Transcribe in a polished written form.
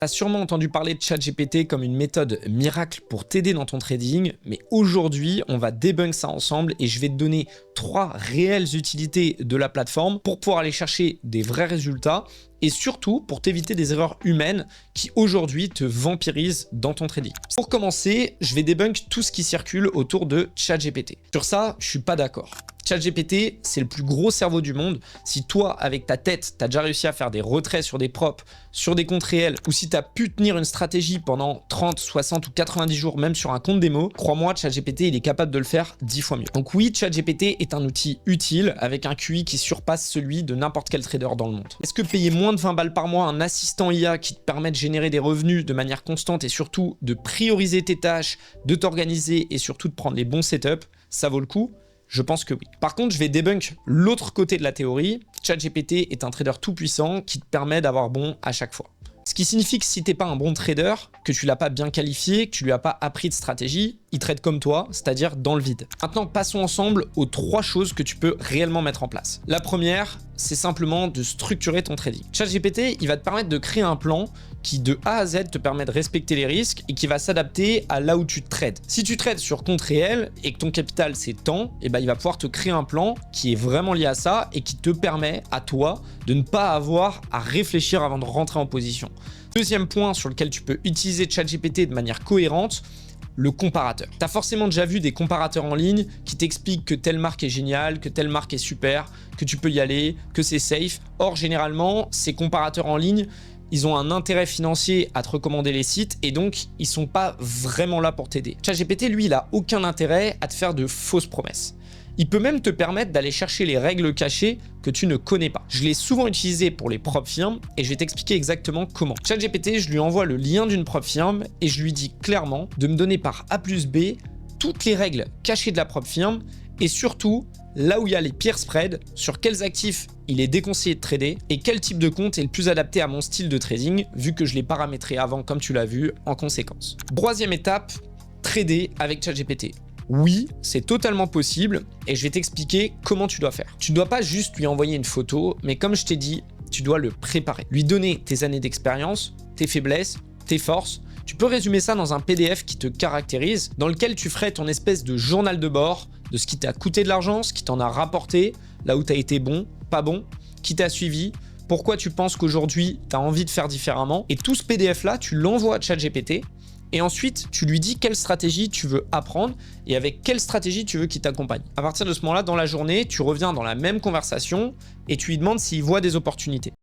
Tu as sûrement entendu parler de ChatGPT comme une méthode miracle pour t'aider dans ton trading, mais aujourd'hui, on va débunk ça ensemble et je vais te donner 3 réelles utilités de la plateforme pour pouvoir aller chercher des vrais résultats et surtout pour t'éviter des erreurs humaines qui aujourd'hui te vampirisent dans ton trading. Pour commencer, je vais débunk tout ce qui circule autour de ChatGPT. Sur ça, je suis pas d'accord. ChatGPT, c'est le plus gros cerveau du monde. Si toi, avec ta tête, tu as déjà réussi à faire des retraits sur des props, sur des comptes réels, ou si tu as pu tenir une stratégie pendant 30, 60 ou 90 jours, même sur un compte démo, crois-moi, ChatGPT, il est capable de le faire 10 fois mieux. Donc oui, ChatGPT est un outil utile avec un QI qui surpasse celui de n'importe quel trader dans le monde. Est-ce que payer moins de 20 balles par mois un assistant IA qui te permet de générer des revenus de manière constante et surtout de prioriser tes tâches, de t'organiser et surtout de prendre les bons setups, ça vaut le coup? Je pense que oui. Par contre, je vais débunk l'autre côté de la théorie. ChatGPT est un trader tout puissant qui te permet d'avoir bon à chaque fois. Ce qui signifie que si t'es pas un bon trader, que tu l'as pas bien qualifié, que tu lui as pas appris de stratégie, il trade comme toi, c'est-à-dire dans le vide. Maintenant, passons ensemble aux 3 choses que tu peux réellement mettre en place. La première, c'est simplement de structurer ton trading. ChatGPT, il va te permettre de créer un plan qui de A à Z te permet de respecter les risques et qui va s'adapter à là où tu trades. Si tu trades sur compte réel et que ton capital c'est temps, et ben il va pouvoir te créer un plan qui est vraiment lié à ça et qui te permet à toi de ne pas avoir à réfléchir avant de rentrer en position. Deuxième point sur lequel tu peux utiliser ChatGPT de manière cohérente, le comparateur. Tu as forcément déjà vu des comparateurs en ligne qui t'expliquent que telle marque est géniale, que telle marque est super, que tu peux y aller, que c'est safe. Or, généralement, ces comparateurs en ligne, ils ont un intérêt financier à te recommander les sites et donc ils sont pas vraiment là pour t'aider. ChatGPT, lui, il a aucun intérêt à te faire de fausses promesses. Il peut même te permettre d'aller chercher les règles cachées que tu ne connais pas. Je l'ai souvent utilisé pour les prop firmes et je vais t'expliquer exactement comment. ChatGPT, je lui envoie le lien d'une prop firme et je lui dis clairement de me donner par A plus B toutes les règles cachées de la prop firme et surtout là où il y a les pires spreads, sur quels actifs il est déconseillé de trader et quel type de compte est le plus adapté à mon style de trading vu que je l'ai paramétré avant comme tu l'as vu en conséquence. Troisième étape, trader avec ChatGPT. Oui, c'est totalement possible et je vais t'expliquer comment tu dois faire. Tu ne dois pas juste lui envoyer une photo, mais comme je t'ai dit, tu dois le préparer. Lui donner tes années d'expérience, tes faiblesses, tes forces. Tu peux résumer ça dans un PDF qui te caractérise, dans lequel tu ferais ton espèce de journal de bord de ce qui t'a coûté de l'argent, ce qui t'en a rapporté, là où tu as été bon, pas bon, qui t'a suivi, pourquoi tu penses qu'aujourd'hui tu as envie de faire différemment. Et tout ce PDF-là, tu l'envoies à ChatGPT. Et ensuite, tu lui dis quelle stratégie tu veux apprendre et avec quelle stratégie tu veux qu'il t'accompagne. À partir de ce moment-là, dans la journée, tu reviens dans la même conversation et tu lui demandes s'il voit des opportunités.